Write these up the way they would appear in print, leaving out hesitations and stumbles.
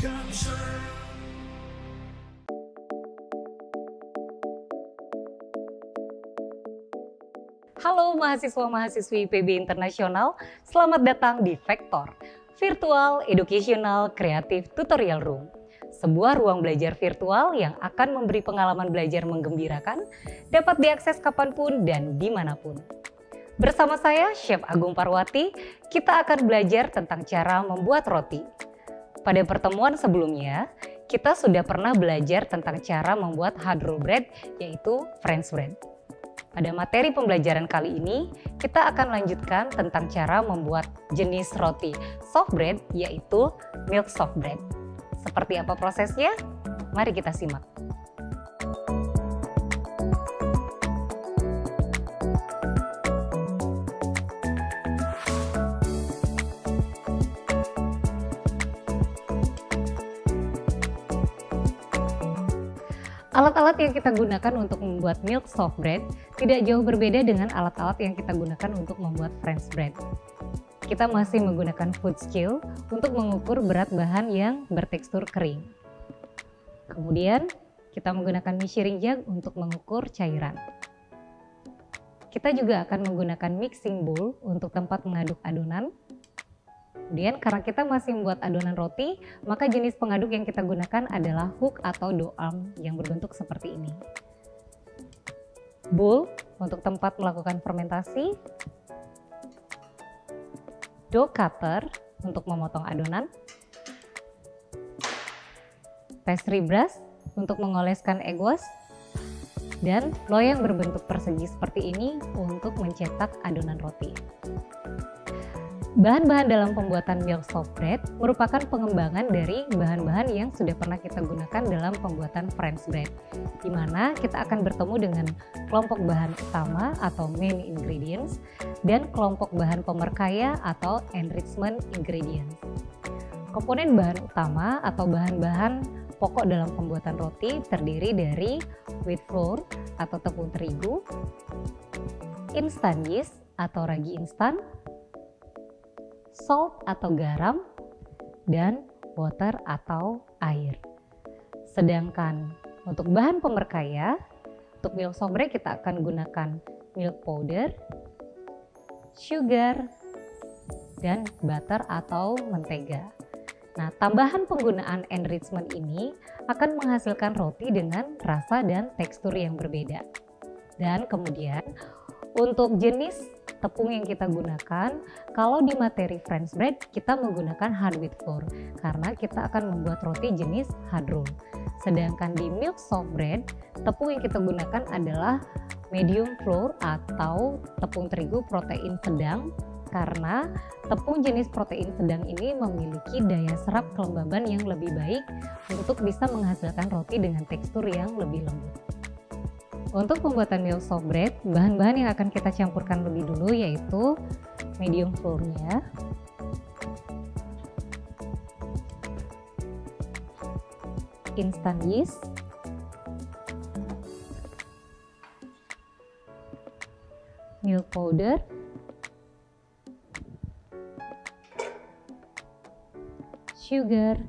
Halo mahasiswa-mahasiswi IPB Internasional, selamat datang di Vektor, Virtual Educational Creative Tutorial Room. Sebuah ruang belajar virtual yang akan memberi pengalaman belajar menggembirakan, dapat diakses kapanpun dan dimanapun. Bersama saya, Chef Agung Parwati, kita akan belajar tentang cara membuat roti. Pada pertemuan sebelumnya, kita sudah pernah belajar tentang cara membuat hard roll bread, yaitu French bread. Pada materi pembelajaran kali ini, kita akan lanjutkan tentang cara membuat jenis roti soft bread, yaitu milk soft bread. Seperti apa prosesnya? Mari kita simak. Alat-alat yang kita gunakan untuk membuat milk soft bread tidak jauh berbeda dengan alat-alat yang kita gunakan untuk membuat French bread. Kita masih menggunakan food scale untuk mengukur berat bahan yang bertekstur kering. Kemudian, kita menggunakan measuring jug untuk mengukur cairan. Kita juga akan menggunakan mixing bowl untuk tempat mengaduk adonan. Kemudian karena kita masih membuat adonan roti, maka jenis pengaduk yang kita gunakan adalah hook atau dough arm yang berbentuk seperti ini. Bowl untuk tempat melakukan fermentasi. Dough cutter untuk memotong adonan. Pastry brush untuk mengoleskan egg wash. Dan loyang berbentuk persegi seperti ini untuk mencetak adonan roti. Bahan-bahan dalam pembuatan milk soft bread merupakan pengembangan dari bahan-bahan yang sudah pernah kita gunakan dalam pembuatan French bread, di mana kita akan bertemu dengan kelompok bahan utama atau main ingredients dan kelompok bahan pemerkaya atau enrichment ingredients. Komponen bahan utama atau bahan-bahan pokok dalam pembuatan roti terdiri dari wheat flour atau tepung terigu, instant yeast atau ragi instan, salt atau garam, dan water atau air. Sedangkan untuk bahan pemerkaya, untuk milk soft bread kita akan gunakan milk powder, sugar, dan butter atau mentega. Nah, tambahan penggunaan enrichment ini akan menghasilkan roti dengan rasa dan tekstur yang berbeda. Dan kemudian untuk jenis tepung yang kita gunakan, kalau di materi French bread kita menggunakan hard wheat flour karena kita akan membuat roti jenis hard roll. Sedangkan di milk soft bread, tepung yang kita gunakan adalah medium flour atau tepung terigu protein sedang karena tepung jenis protein sedang ini memiliki daya serap kelembaban yang lebih baik untuk bisa menghasilkan roti dengan tekstur yang lebih lembut. Untuk pembuatan milk soft bread, bahan-bahan yang akan kita campurkan lebih dulu yaitu medium flour-nya, instant yeast, milk powder, sugar,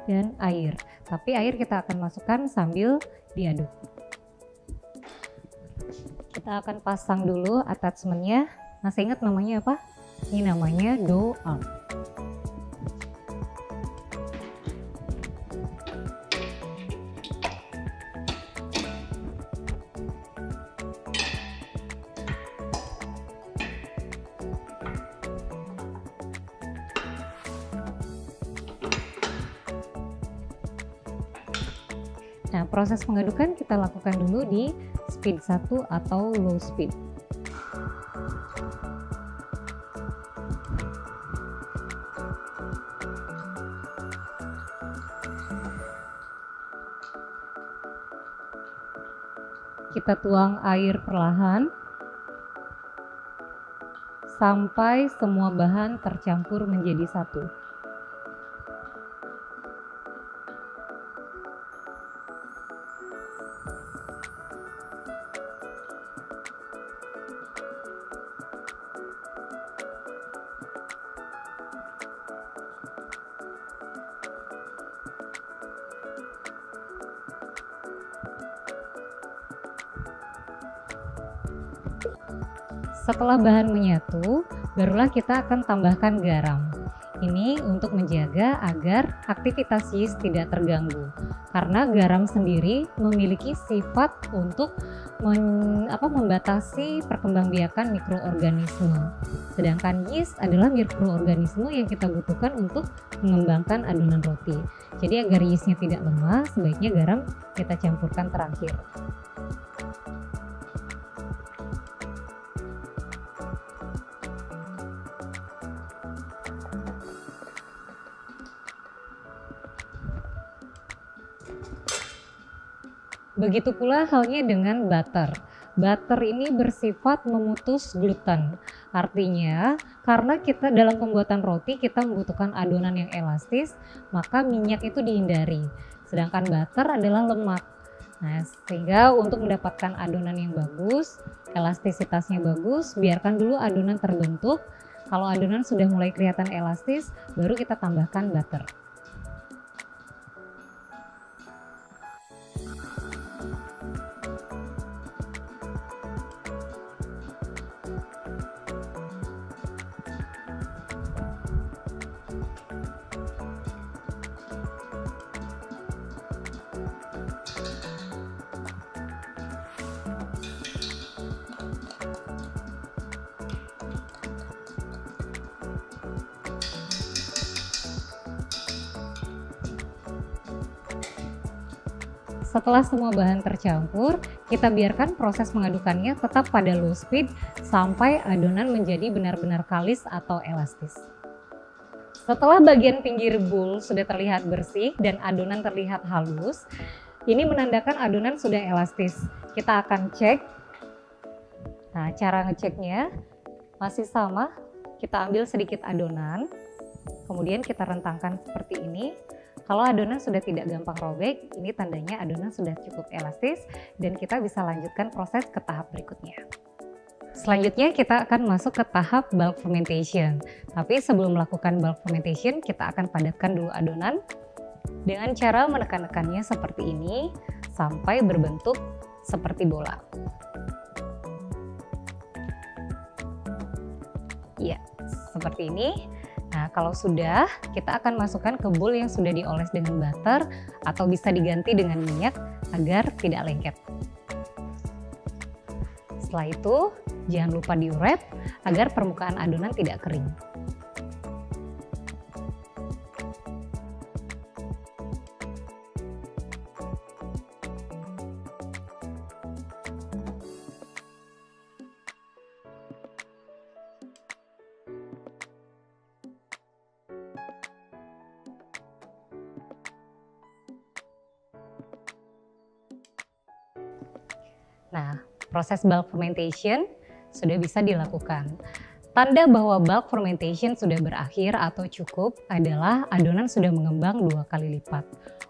dan air. Tapi air kita akan masukkan sambil diaduk. Kita akan pasang dulu attachment-nya. Masih ingat namanya apa? Ini namanya dough arm. Nah, proses pengadukan kita lakukan dulu di speed 1 atau low speed. Kita tuang air perlahan sampai semua bahan tercampur menjadi satu. Setelah bahan menyatu, barulah kita akan tambahkan garam. Ini untuk menjaga agar aktivitas yeast tidak terganggu. Karena garam sendiri memiliki sifat untuk membatasi perkembangbiakan mikroorganisme. Sedangkan yeast adalah mikroorganisme yang kita butuhkan untuk mengembangkan adonan roti. Jadi agar yeastnya tidak lemah, sebaiknya garam kita campurkan terakhir. Begitu pula halnya dengan butter. Butter ini bersifat memutus gluten. Artinya, karena kita dalam pembuatan roti kita membutuhkan adonan yang elastis, maka minyak itu dihindari. Sedangkan butter adalah lemak. Nah, sehingga untuk mendapatkan adonan yang bagus, elastisitasnya bagus, biarkan dulu adonan terbentuk. Kalau adonan sudah mulai kelihatan elastis, baru kita tambahkan butter. Setelah semua bahan tercampur, kita biarkan proses mengadukannya tetap pada low speed sampai adonan menjadi benar-benar kalis atau elastis. Setelah bagian pinggir bowl sudah terlihat bersih dan adonan terlihat halus, ini menandakan adonan sudah elastis. Kita akan cek. Nah, cara ngeceknya masih sama. Kita ambil sedikit adonan, kemudian kita rentangkan seperti ini. Kalau adonan sudah tidak gampang robek, ini tandanya adonan sudah cukup elastis dan kita bisa lanjutkan proses ke tahap berikutnya. Selanjutnya kita akan masuk ke tahap bulk fermentation. Tapi sebelum melakukan bulk fermentation, kita akan padatkan dulu adonan dengan cara menekan-nekannya seperti ini sampai berbentuk seperti bola. Ya, seperti ini. Nah, kalau sudah, kita akan masukkan ke bowl yang sudah dioles dengan butter atau bisa diganti dengan minyak agar tidak lengket. Setelah itu, jangan lupa di-wrap agar permukaan adonan tidak kering. Nah, proses bulk fermentation sudah bisa dilakukan. Tanda bahwa bulk fermentation sudah berakhir atau cukup adalah adonan sudah mengembang 2 kali lipat.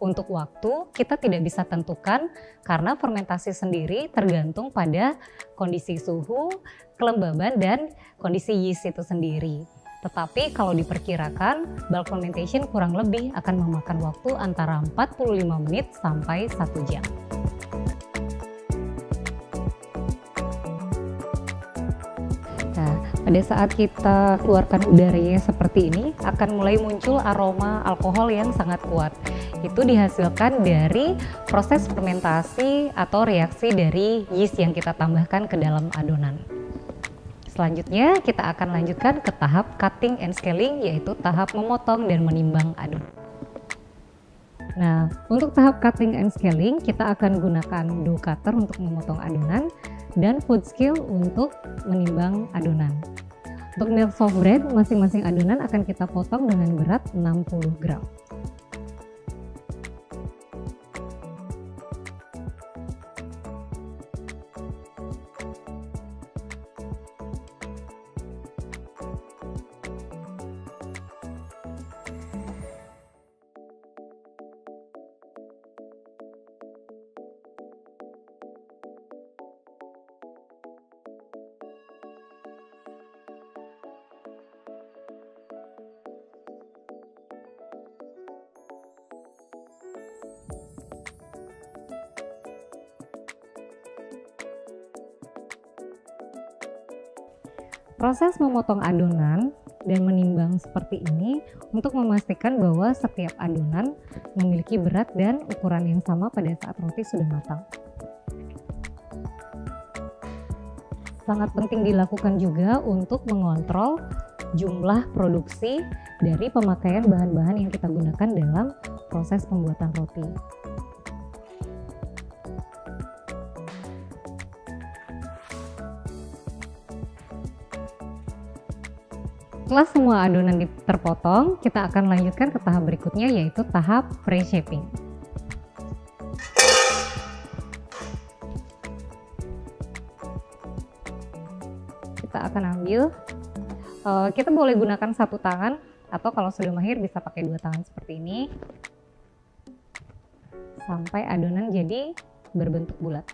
Untuk waktu, kita tidak bisa tentukan karena fermentasi sendiri tergantung pada kondisi suhu, kelembaban, dan kondisi yeast itu sendiri. Tetapi kalau diperkirakan, bulk fermentation kurang lebih akan memakan waktu antara 45 menit sampai 1 jam. Pada saat kita keluarkan udaranya seperti ini, akan mulai muncul aroma alkohol yang sangat kuat. Itu dihasilkan dari proses fermentasi atau reaksi dari yeast yang kita tambahkan ke dalam adonan. Selanjutnya, kita akan lanjutkan ke tahap cutting and scaling, yaitu tahap memotong dan menimbang adonan. Nah, untuk tahap cutting and scaling, kita akan gunakan dough cutter untuk memotong adonan dan food scale untuk menimbang adonan. Untuk milk soft bread, masing-masing adonan akan kita potong dengan berat 60 gram. Proses memotong adonan dan menimbang seperti ini untuk memastikan bahwa setiap adonan memiliki berat dan ukuran yang sama pada saat roti sudah matang. Sangat penting dilakukan juga untuk mengontrol jumlah produksi dari pemakaian bahan-bahan yang kita gunakan dalam proses pembuatan roti. Setelah semua adonan terpotong, kita akan lanjutkan ke tahap berikutnya, yaitu tahap pre-shaping. Kita akan ambil, kita boleh gunakan satu tangan, atau kalau sudah mahir bisa pakai dua tangan seperti ini, sampai adonan jadi berbentuk bulat.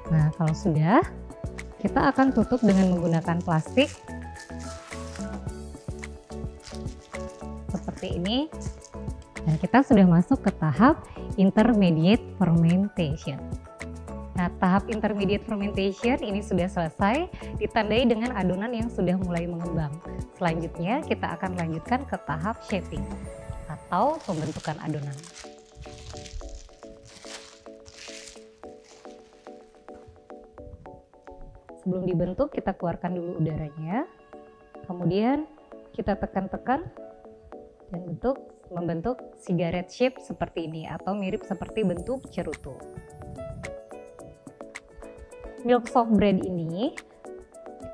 Nah, kalau sudah, kita akan tutup dengan menggunakan plastik seperti ini, dan kita sudah masuk ke tahap intermediate fermentation. Nah, tahap intermediate fermentation ini sudah selesai, ditandai dengan adonan yang sudah mulai mengembang. Selanjutnya, kita akan lanjutkan ke tahap shaping atau pembentukan adonan. Sebelum dibentuk, kita keluarkan dulu udaranya, kemudian kita tekan-tekan dan membentuk cigarette shape seperti ini, atau mirip seperti bentuk cerutu. Milk soft bread ini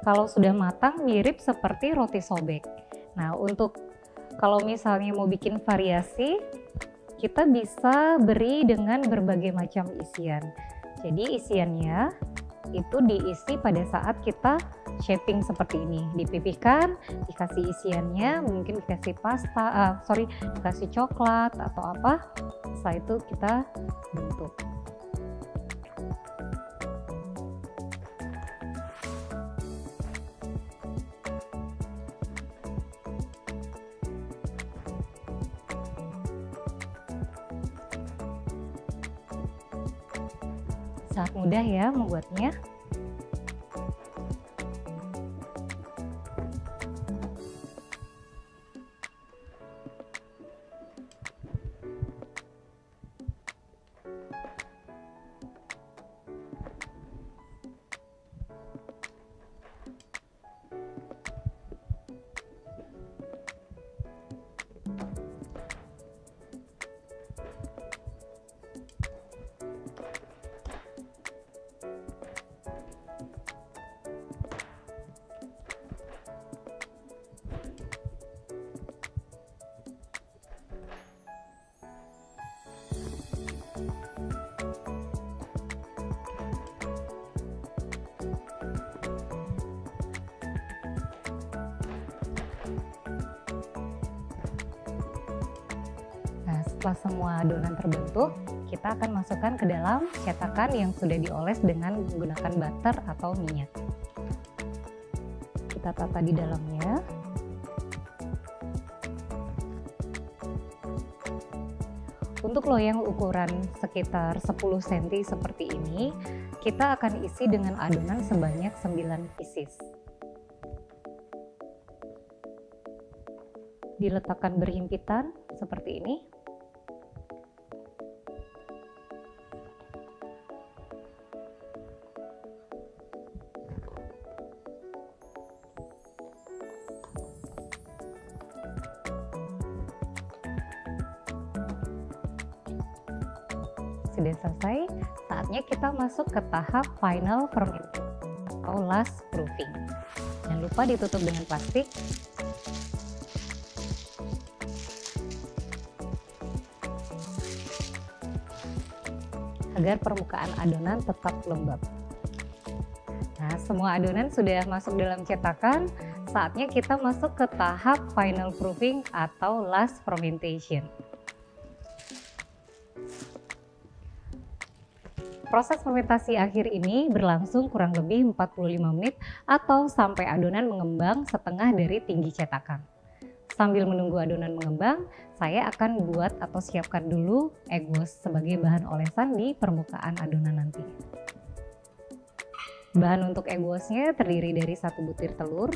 kalau sudah matang mirip seperti roti sobek. Nah, untuk kalau misalnya mau bikin variasi, kita bisa beri dengan berbagai macam isian. Jadi isiannya itu diisi pada saat kita shaping seperti ini, dipipihkan, dikasih isiannya, mungkin dikasih dikasih coklat atau apa. Setelah itu kita bentuk. Sangat mudah ya membuatnya. Setelah semua adonan terbentuk, kita akan masukkan ke dalam cetakan yang sudah dioles dengan menggunakan butter atau minyak. Kita tata di dalamnya. Untuk loyang ukuran sekitar 10 cm seperti ini, kita akan isi dengan adonan sebanyak 9 pieces. Diletakkan berhimpitan seperti ini. Sudah selesai, saatnya kita masuk ke tahap final fermenting atau last proofing. Jangan lupa ditutup dengan plastik. agar permukaan adonan tetap lembab. Nah, semua adonan sudah masuk dalam cetakan, saatnya kita masuk ke tahap final proofing atau last fermentation. Proses fermentasi akhir ini berlangsung kurang lebih 45 menit atau sampai adonan mengembang setengah dari tinggi cetakan. Sambil menunggu adonan mengembang, saya akan buat atau siapkan dulu egg wash sebagai bahan olesan di permukaan adonan nanti. Bahan untuk egg wash-nya terdiri dari 1 butir telur,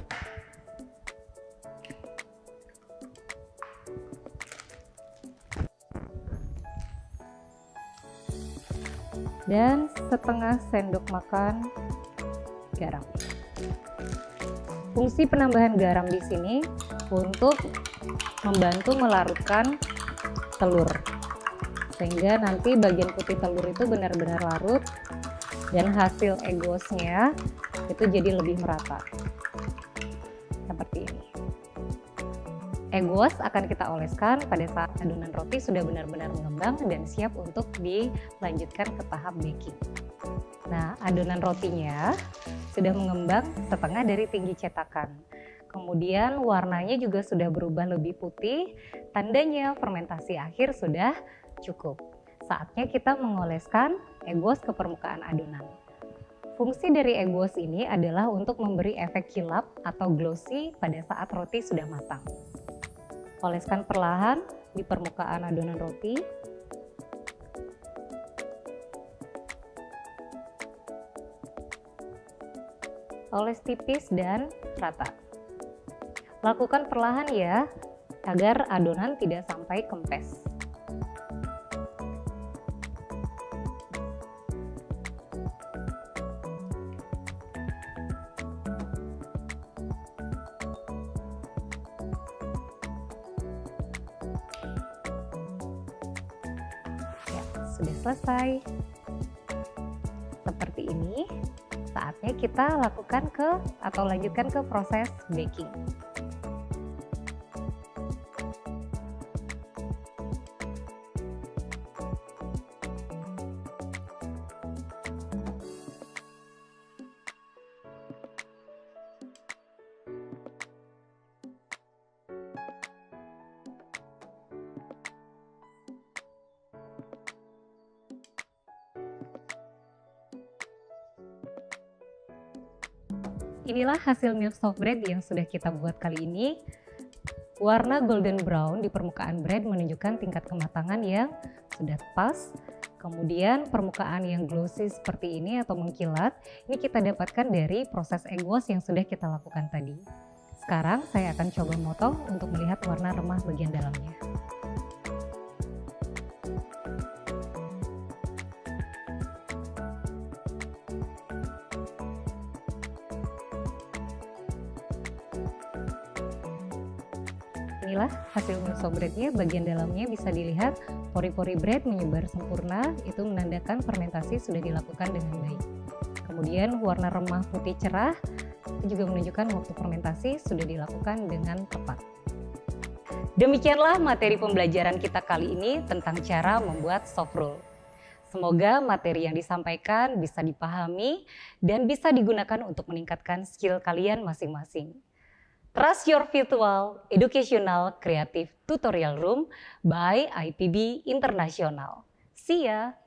dan setengah sendok makan garam. Fungsi penambahan garam di sini untuk membantu melarutkan telur, sehingga nanti bagian putih telur itu benar-benar larut dan hasil egg wash-nya itu jadi lebih merata. Seperti ini. Egg wash akan kita oleskan pada saat adonan roti sudah benar-benar mengembang dan siap untuk dilanjutkan ke tahap baking. Nah, adonan rotinya sudah mengembang setengah dari tinggi cetakan. Kemudian warnanya juga sudah berubah lebih putih, tandanya fermentasi akhir sudah cukup. Saatnya kita mengoleskan egg wash ke permukaan adonan. Fungsi dari egg wash ini adalah untuk memberi efek kilap atau glossy pada saat roti sudah matang. Oleskan perlahan di permukaan adonan roti. Oles tipis dan rata. Lakukan perlahan ya, agar adonan tidak sampai kempes. Sudah selesai. Seperti ini, saatnya kita lakukan lanjutkan ke proses baking. Inilah hasil milk soft bread yang sudah kita buat kali ini. Warna golden brown di permukaan bread menunjukkan tingkat kematangan yang sudah pas. Kemudian permukaan yang glossy seperti ini atau mengkilat, ini kita dapatkan dari proses egg wash yang sudah kita lakukan tadi. Sekarang saya akan coba motong untuk melihat warna remah bagian dalamnya. Inilah hasil milk soft breadnya, bagian dalamnya bisa dilihat pori-pori bread menyebar sempurna, itu menandakan fermentasi sudah dilakukan dengan baik. Kemudian warna remah putih cerah, itu juga menunjukkan waktu fermentasi sudah dilakukan dengan tepat. Demikianlah materi pembelajaran kita kali ini tentang cara membuat soft roll. Semoga materi yang disampaikan bisa dipahami dan bisa digunakan untuk meningkatkan skill kalian masing-masing. Trust Your Virtual Educational Creative Tutorial Room by IPB International. See ya!